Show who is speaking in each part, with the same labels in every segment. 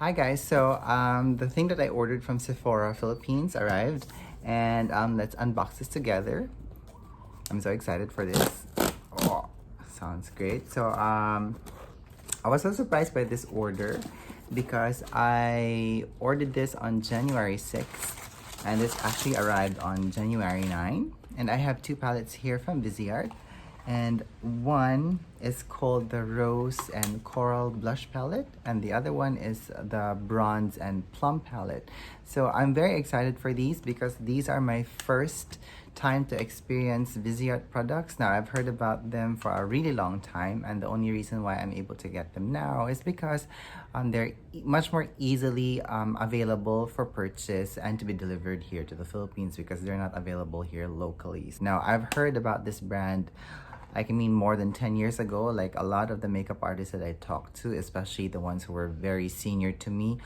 Speaker 1: Hi guys, so the thing that I ordered from Sephora Philippines arrived, and let's unbox this together. I'm so excited for this. Oh, sounds great. So I was so surprised by this order because I ordered this on January 6th and this actually arrived on January 9. And I have two palettes here from Viseart, and one is called the Rose and Coral Blush Palette, and the other one is the Bronze and Plum Palette. So I'm very excited for these because these are my first time to experience Viseart products. Now, I've heard about them for a really long time, and the only reason why I'm able to get them now is because they're much more easily available for purchase and to be delivered here to the Philippines because they're not available here locally. Now, I've heard about this brand more than 10 years ago. Like a lot of the makeup artists that I talked to, especially the ones who were very senior to me,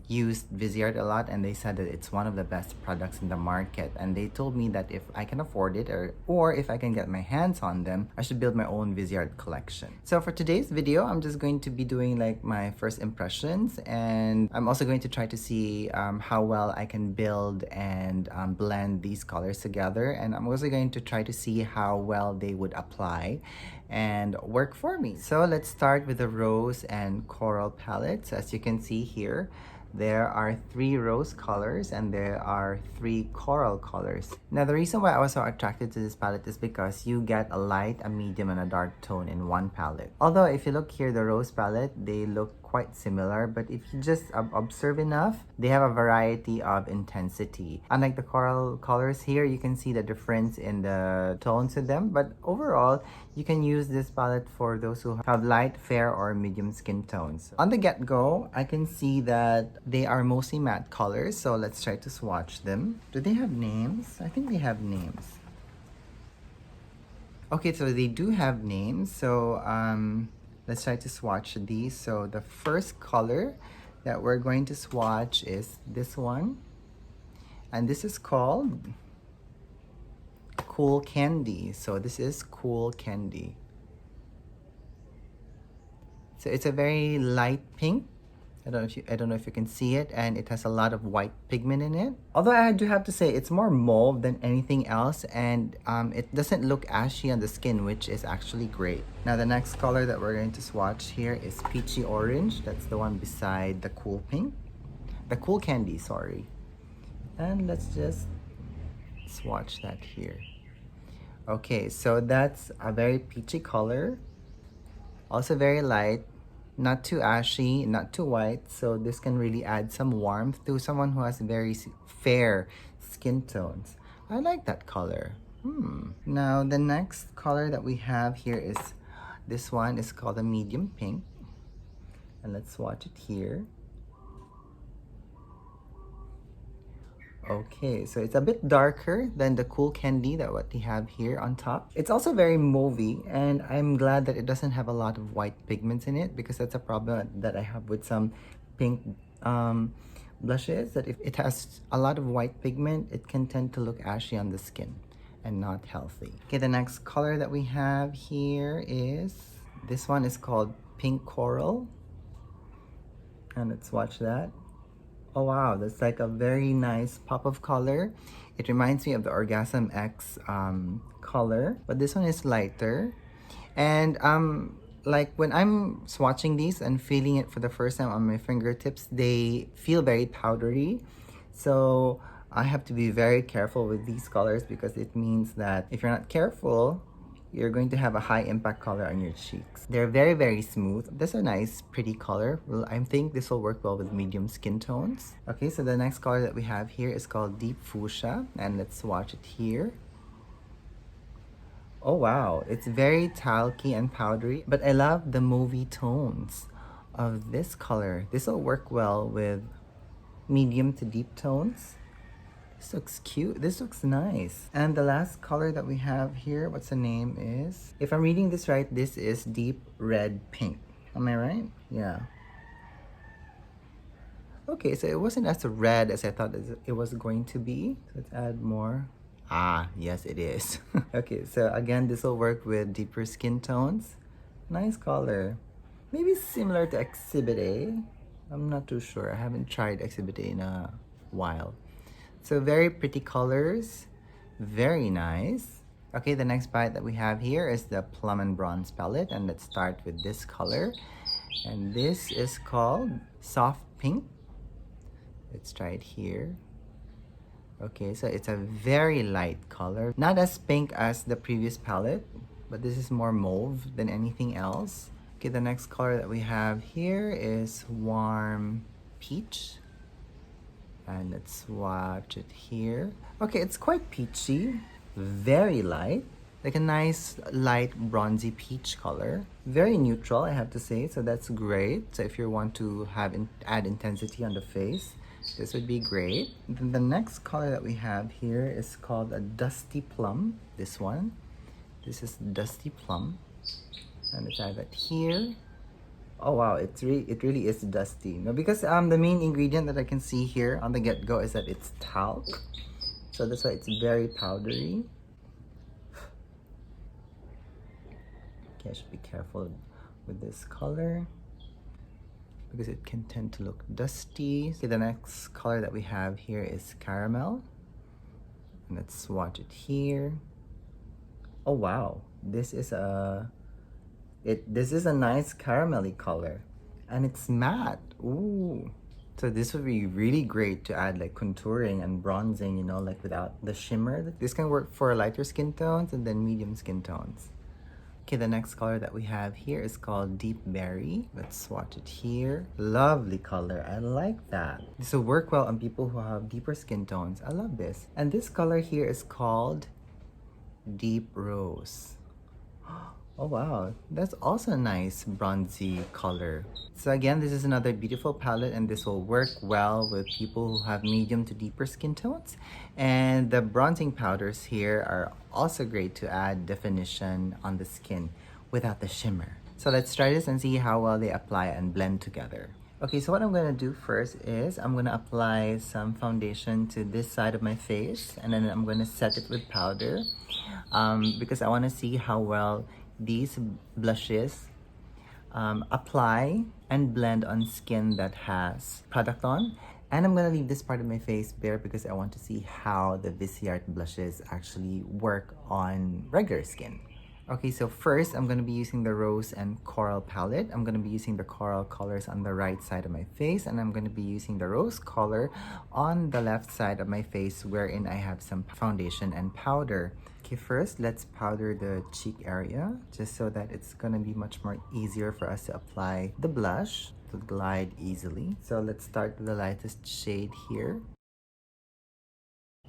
Speaker 1: used Viseart a lot, and they said that it's one of the best products in the market. And they told me that if I can afford it or if I can get my hands on them, I should build my own Viseart collection. So for today's video, I'm just going to be doing like my first impressions, and I'm also going to try to see how well I can build and blend these colors together. And I'm also going to try to see how well they would apply and work for me. So let's start with the Rose and Coral palettes. As you can see here, there are 3 rose colors and there are 3 coral colors. Now, the reason why I was so attracted to this palette is because you get a light, a medium, and a dark tone in one palette. Although if you look here, the rose palette, they look quite similar, but if you just observe enough, they have a variety of intensity. Unlike the coral colors here, you can see the difference in the tones of them, but overall, you can use this palette for those who have light, fair, or medium skin tones. On the get-go, I can see that they are mostly matte colors, so let's try to swatch them. Do they have names? I think they have names. Okay, so they do have names, so let's try to swatch these. So the first color that we're going to swatch is this one, and this is called Cool Candy. So this is Cool Candy. So it's a very light pink. I don't know if you can see it, and it has a lot of white pigment in it. Although I do have to say it's more mauve than anything else, and it doesn't look ashy on the skin, which is actually great. Now the next color that we're going to swatch here is Peachy Orange. That's the one beside the Cool Pink. The Cool Candy, sorry. And let's just swatch that here. Okay, so that's a very peachy color. Also very light. Not too ashy, not too white, so this can really add some warmth to someone who has very fair skin tones. I like that color. Now the next color that we have here is this one is called a medium pink, and let's swatch it here. Okay, so it's a bit darker than the Cool Candy that what they have here on top. It's also very mauvey, and I'm glad that it doesn't have a lot of white pigments in it, because that's a problem that I have with some pink blushes, that if it has a lot of white pigment, it can tend to look ashy on the skin and not healthy. Okay, the next color that we have here is, this one is called Pink Coral, and let's swatch that. Oh wow, that's like a very nice pop of color. It reminds me of the Orgasm X color, but this one is lighter. And like when I'm swatching these and feeling it for the first time on my fingertips, they feel very powdery. So I have to be very careful with these colors, because it means that if you're not careful, you're going to have a high impact color on your cheeks. They're very, very smooth. That's a nice, pretty color. Well, I think this will work well with medium skin tones. Okay, so the next color that we have here is called Deep Fuchsia, and let's swatch it here. Oh wow, it's very talky and powdery, but I love the mauvey tones of this color. This will work well with medium to deep tones. This looks cute. This looks nice. And the last color that we have here, what's the name is? If I'm reading this right, this is Deep Red Pink. Am I right? Yeah. Okay, so it wasn't as red as I thought it was going to be. Let's add more. Ah, yes, it is. Okay, so again, this will work with deeper skin tones. Nice color. Maybe similar to Exhibit A. I'm not too sure. I haven't tried Exhibit A in a while. So very pretty colors. Very nice. Okay, the next palette that we have here is the Plum Bronze palette. And let's start with this color. And this is called Soft Pink. Let's try it here. Okay, so it's a very light color. Not as pink as the previous palette, but this is more mauve than anything else. Okay, the next color that we have here is Warm Peach. And let's swatch it here. Okay, it's quite peachy, very light. Like a nice light bronzy peach color. Very neutral, I have to say, so that's great. So if you want to have add intensity on the face, this would be great. Then the next color that we have here is called a Dusty Plum. This one. This is Dusty Plum. And let's add that here. Oh wow, it really is dusty. No, because the main ingredient that I can see here on the get-go is that it's talc. So that's why it's very powdery. Okay, I should be careful with this color because it can tend to look dusty. Okay, the next color that we have here is Caramel. And let's swatch it here. Oh wow, this is a nice caramelly color, and it's matte. Ooh, so this would be really great to add like contouring and bronzing, you know, like without the shimmer. This can work for lighter skin tones and then medium skin tones. Okay, the next color that we have here is called Deep Berry. Let's swatch it here. Lovely color, I like that. This will work well on people who have deeper skin tones. I love this. And this color here is called Deep Rose. Oh wow, that's also a nice bronzy color. So again, this is another beautiful palette, and this will work well with people who have medium to deeper skin tones. And the bronzing powders here are also great to add definition on the skin without the shimmer. So let's try this and see how well they apply and blend together. Okay, so what I'm gonna do first is I'm gonna apply some foundation to this side of my face, and then I'm gonna set it with powder because I wanna see how well these blushes apply and blend on skin that has product on. And I'm gonna leave this part of my face bare because I want to see how the Viseart blushes actually work on regular skin. Okay, so first I'm gonna be using the Rose and Coral palette. I'm gonna be using the coral colors on the right side of my face, and I'm gonna be using the rose color on the left side of my face, wherein I have some foundation and powder. Okay, first let's powder the cheek area just so that it's gonna be much more easier for us to apply the blush to glide easily. So let's start with the lightest shade here.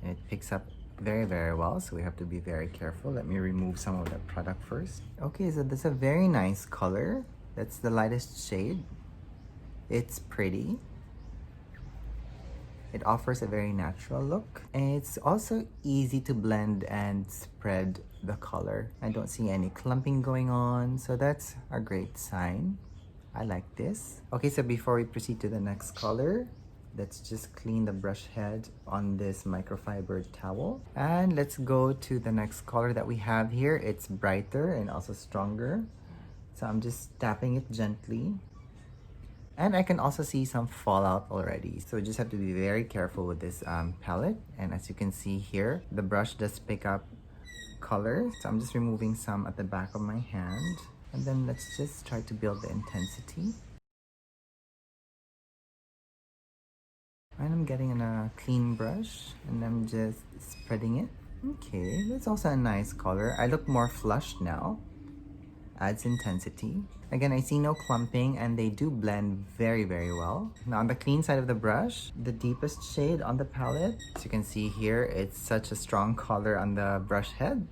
Speaker 1: And it picks up very well, so we have to be very careful. Let me remove some of that product first. Okay, so that's a very nice color. That's the lightest shade. It's pretty. It offers a very natural look, and it's also easy to blend and spread the color. I don't see any clumping going on, so that's a great sign. I like this. Okay, so before we proceed to the next color, let's just clean the brush head on this microfiber towel. And let's go to the next color that we have here. It's brighter and also stronger. So I'm just tapping it gently. And I can also see some fallout already. So you just have to be very careful with this palette. And as you can see here, the brush does pick up color. So I'm just removing some at the back of my hand. And then let's just try to build the intensity. And I'm getting in a clean brush and I'm just spreading it. Okay, that's also a nice color. I look more flushed now. Adds intensity. Again, I see no clumping and they do blend very well. Now on the clean side of the brush, the deepest shade on the palette, as you can see here, it's such a strong color on the brush head.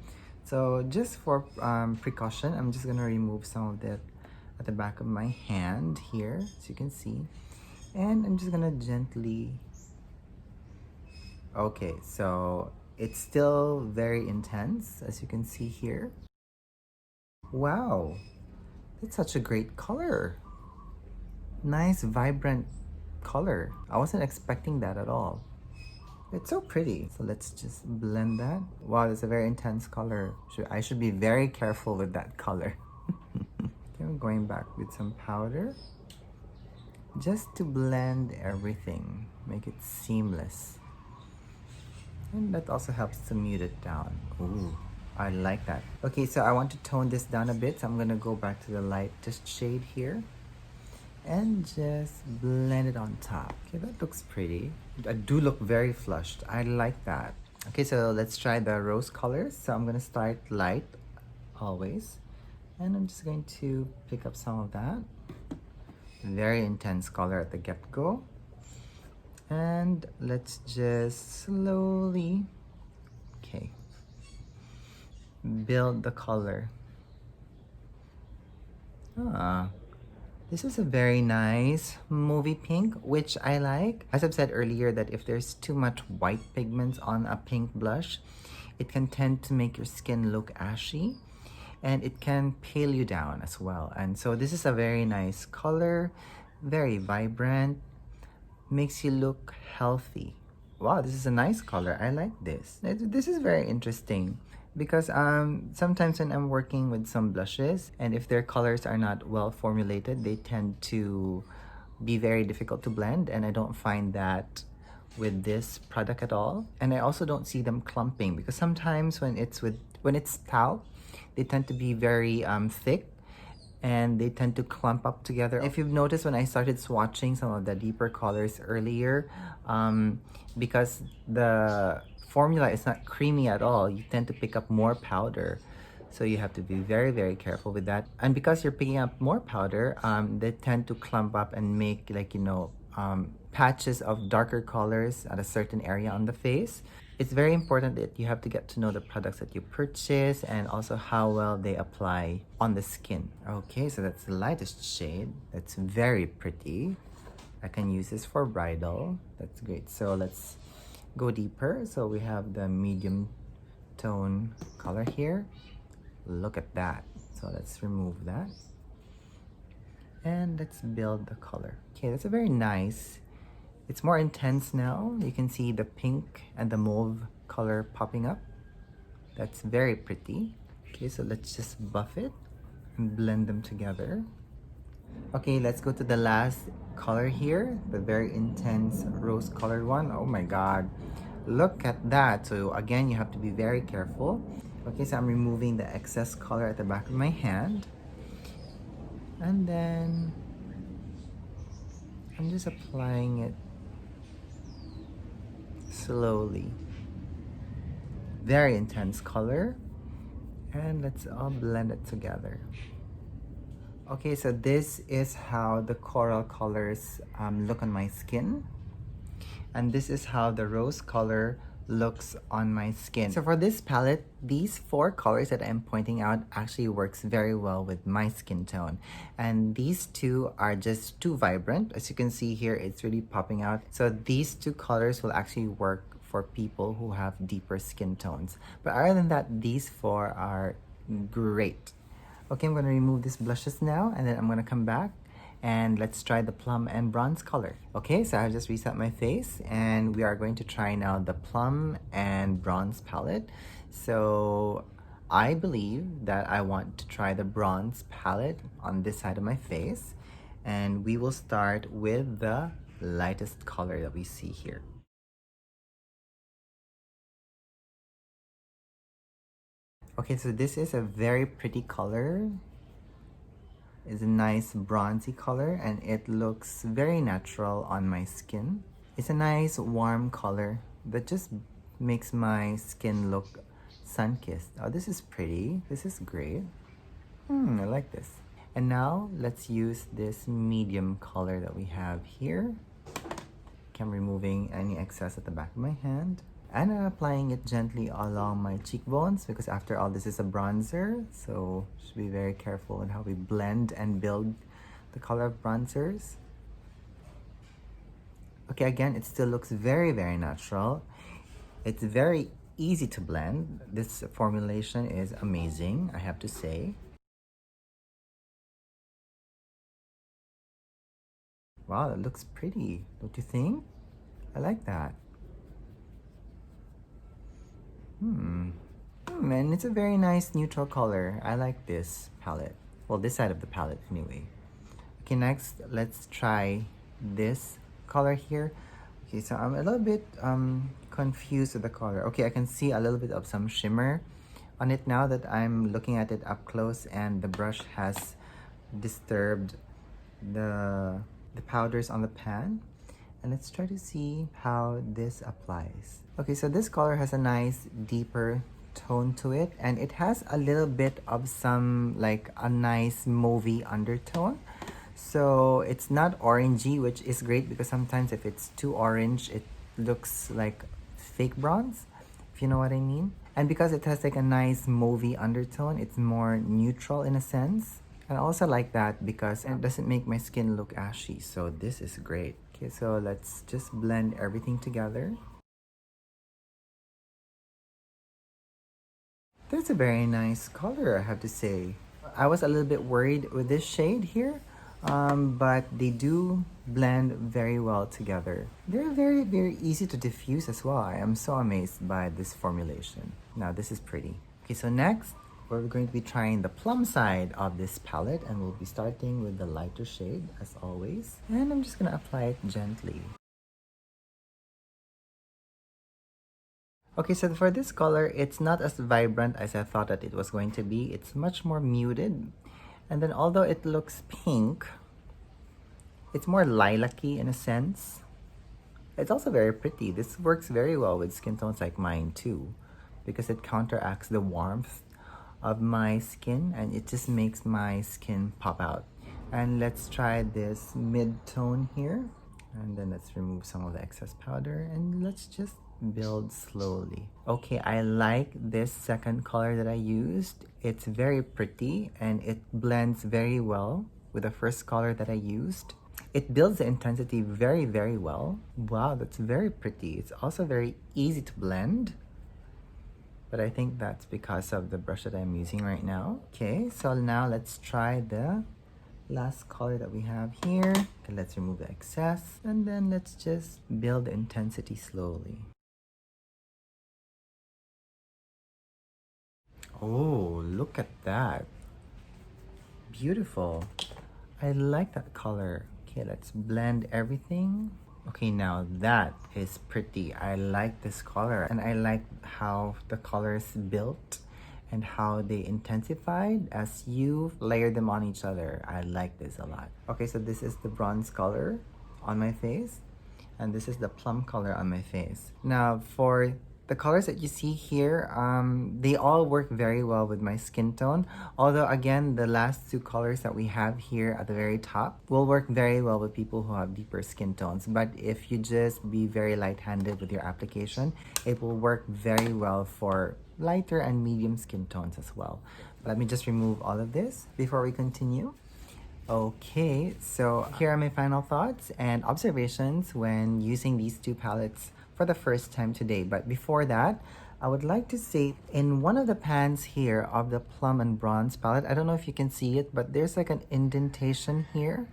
Speaker 1: So just for precaution, I'm just gonna remove some of that at the back of my hand here, as you can see. And I'm just gonna gently... Okay, so it's still very intense, as you can see here. Wow, it's such a great color. Nice, vibrant color. I wasn't expecting that at all. It's so pretty. So let's just blend that. Wow, that's a very intense color. I should be very careful with that color. Okay, I'm going back with some powder. just to blend everything, make it seamless. And that also helps to mute it down. Ooh, I like that. Okay, so I want to tone this down a bit, so I'm gonna go back to the lightest shade here and just blend it on top. Okay, that looks pretty. I do look very flushed. I like that. Okay, so let's try the rose colors. So I'm gonna start light, always. And I'm just going to pick up some of that. Very intense color at the get-go. And let's just slowly, okay, build the color. This is a very nice movie pink, which I like. As I've said earlier, that if there's too much white pigments on a pink blush, it can tend to make your skin look ashy, and it can pale you down as well. And so this is a very nice color, very vibrant, makes you look healthy. Wow, this is a nice color. I like this. This is very interesting because sometimes when I'm working with some blushes, and if their colors are not well formulated, they tend to be very difficult to blend, and I don't find that with this product at all. And I also don't see them clumping, because sometimes when it's talc, they tend to be very thick, and they tend to clump up together. If you've noticed, when I started swatching some of the deeper colors earlier, because the formula is not creamy at all, you tend to pick up more powder. So you have to be very, very careful with that. And because you're picking up more powder, they tend to clump up and make, like, patches of darker colors at a certain area on the face. It's very important that you have to get to know the products that you purchase and also how well they apply on the skin. Okay, so that's the lightest shade. That's very pretty. I can use this for bridal. That's great. So let's go deeper. So we have the medium tone color here. Look at that. So let's remove that. And let's build the color. Okay, that's a very nice. It's more intense now. You can see the pink and the mauve color popping up. That's very pretty. Okay, so let's just buff it and blend them together. Okay, let's go to the last color here, the very intense rose colored one. Oh my god, look at that. So again, you have to be very careful. Okay, so I'm removing the excess color at the back of my hand, and then I'm just applying it slowly. Very intense color, and let's all blend it together. Okay, so this is how the coral colors look on my skin, and this is how the rose color looks on my skin. So for this palette, these 4 colors that I'm pointing out actually works very well with my skin tone, and these 2 are just too vibrant. As you can see here, it's really popping out. So these 2 colors will actually work for people who have deeper skin tones, but other than that, these 4 are great. Okay, I'm going to remove these blushes now, and then I'm going to come back and let's try the plum and bronze color. Okay, so I've just reset my face, and we are going to try now the plum and bronze palette. So I believe that I want to try the bronze palette on this side of my face, and we will start with the lightest color that we see here. Okay, so this is a very pretty color. It's a nice bronzy color, and it looks very natural on my skin. It's a nice warm color that just makes my skin look sun-kissed. Oh, this is pretty. This is great. I like this. And now let's use this medium color that we have here. Okay, I'm removing any excess at the back of my hand, and I'm applying it gently along my cheekbones, because after all, this is a bronzer, so should be very careful in how we blend and build the color of bronzers. Okay, again, it still looks very, very natural. It's very easy to blend. This formulation is amazing, I have to say. Wow, that looks pretty, don't you think? I like that. And it's a very nice neutral color. I like this palette. Well, this side of the palette anyway. Okay, next, let's try this color here. Okay, so I'm a little bit confused with the color. Okay, I can see a little bit of some shimmer on it now that I'm looking at it up close, and the brush has disturbed the powders on the pan. And let's try to see how this applies. Okay, so this color has a nice deeper tone to it, and it has a little bit of some like a nice mauvey undertone. So it's not orangey, which is great because sometimes if it's too orange, it looks like fake bronze, if you know what I mean. And because it has like a nice mauvey undertone, it's more neutral in a sense. And I also like that because it doesn't make my skin look ashy. So this is great. Okay, so let's just blend everything together. That's a very nice color, I have to say. I was a little bit worried with this shade here, but they do blend very well together. They're very, very easy to diffuse as well. I am so amazed by this formulation. Now, this is pretty. Okay, so next, we're going to be trying the plum side of this palette, and we'll be starting with the lighter shade as always. And I'm just gonna apply it gently. Okay, so for this color, it's not as vibrant as I thought that it was going to be. It's much more muted. And then although it looks pink, it's more lilac-y in a sense. It's also very pretty. This works very well with skin tones like mine too, because it counteracts the warmth of my skin and it just makes my skin pop out. And let's try this mid-tone here. And then let's remove some of the excess powder and let's just build slowly. Okay, I like this second color that I used. It's very pretty and it blends very well with the first color that I used. It builds the intensity very, very well. Wow, that's very pretty. It's also very easy to blend. But I think that's because of the brush that I'm using right now. Okay, so now let's try the last color that we have here. Okay, let's remove the excess and then let's just build the intensity slowly. Oh, look at that. Beautiful. I like that color. Okay, let's blend everything. Okay, now that is pretty. I like this color and I like how the colors built and how they intensified as you layer them on each other. I like this a lot. Okay, so this is the bronze color on my face and this is the plum color on my face. Now for the colors that you see here, they all work very well with my skin tone. Although again, the last two colors that we have here at the very top will work very well with people who have deeper skin tones. But if you just be very light-handed with your application, it will work very well for lighter and medium skin tones as well. Let me just remove all of this before we continue. Okay, so here are my final thoughts and observations when using these two palettes for the first time today. But before that, I would like to say in one of the pans here of the Plum and Bronze palette, I don't know if you can see it, but there's like an indentation here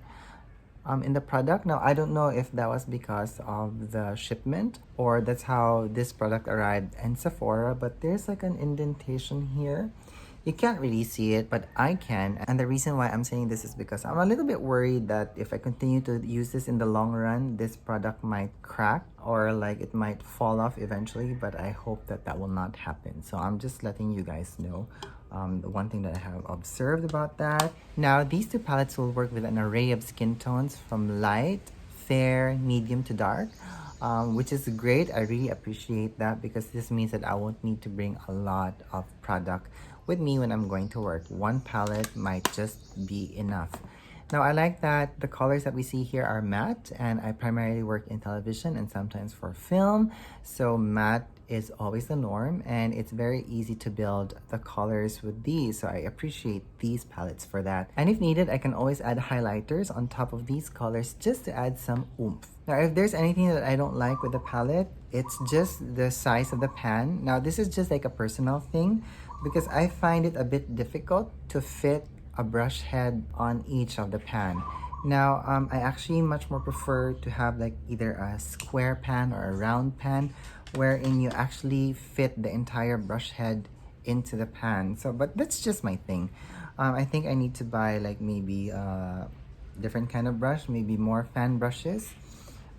Speaker 1: in the product. Now, I don't know if that was because of the shipment or that's how this product arrived in Sephora, but there's like an indentation here. You can't really see it, but I can. And the reason why I'm saying this is because I'm a little bit worried that if I continue to use this in the long run, this product might crack or like it might fall off eventually, but I hope that that will not happen. So I'm just letting you guys know the one thing that I have observed about that. Now, these two palettes will work with an array of skin tones from light, fair, medium to dark. Which is great. I really appreciate that because this means that I won't need to bring a lot of product with me when I'm going to work. One palette might just be enough. Now, I like that the colors that we see here are matte, and I primarily work in television and sometimes for film. So matte is always the norm, and it's very easy to build the colors with these. So I appreciate these palettes for that. And if needed, I can always add highlighters on top of these colors just to add some oomph. Now, if there's anything that I don't like with the palette, it's just the size of the pan. Now, this is just like a personal thing because I find it a bit difficult to fit a brush head on each of the pan. Now, I actually much more prefer to have like either a square pan or a round pan wherein you actually fit the entire brush head into the pan. So, but that's just my thing. I think I need to buy like maybe different kind of brush, maybe more fan brushes,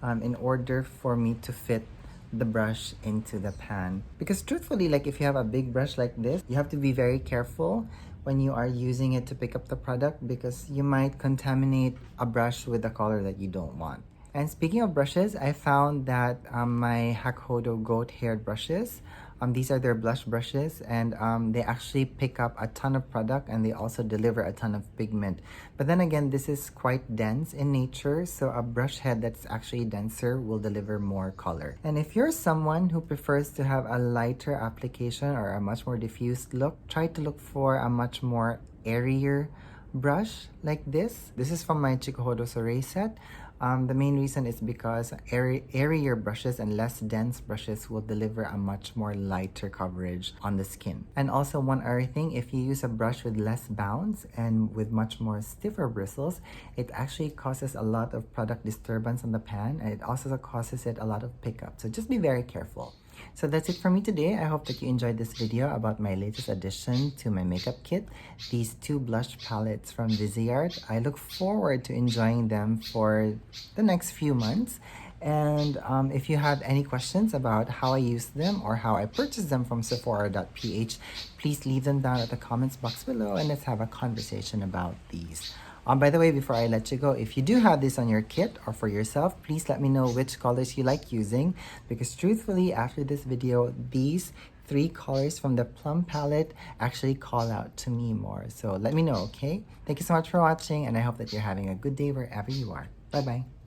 Speaker 1: in order for me to fit the brush into the pan. Because truthfully, like if you have a big brush like this, you have to be very careful when you are using it to pick up the product, because you might contaminate a brush with a color that you don't want. And speaking of brushes, I found that my Hakodo goat haired brushes, these are their blush brushes, and they actually pick up a ton of product, and they also deliver a ton of pigment. But then again, this is quite dense in nature, so a brush head that's actually denser will deliver more color. And if you're someone who prefers to have a lighter application or a much more diffused look, try to look for a much more airier brush like this. This is from my Chikuhodo Soray set. The main reason is because airier brushes and less dense brushes will deliver a much more lighter coverage on the skin. And also one other thing, if you use a brush with less bounce and with much more stiffer bristles, it actually causes a lot of product disturbance on the pan, and it also causes it a lot of pickup. So just be very careful. So that's it for me today. I hope that you enjoyed this video about my latest addition to my makeup kit, these two blush palettes from Viseart. I look forward to enjoying them for the next few months. And if you have any questions about how I use them or how I purchased them from Sephora.ph, please leave them down at the comments box below, and let's have a conversation about these. By the way, before I let you go, if you do have this on your kit or for yourself, please let me know which colors you like using, because truthfully, after this video, these 3 colors from the Plum palette actually call out to me more. So let me know, okay? Thank you so much for watching, and I hope that you're having a good day wherever you are. Bye-bye.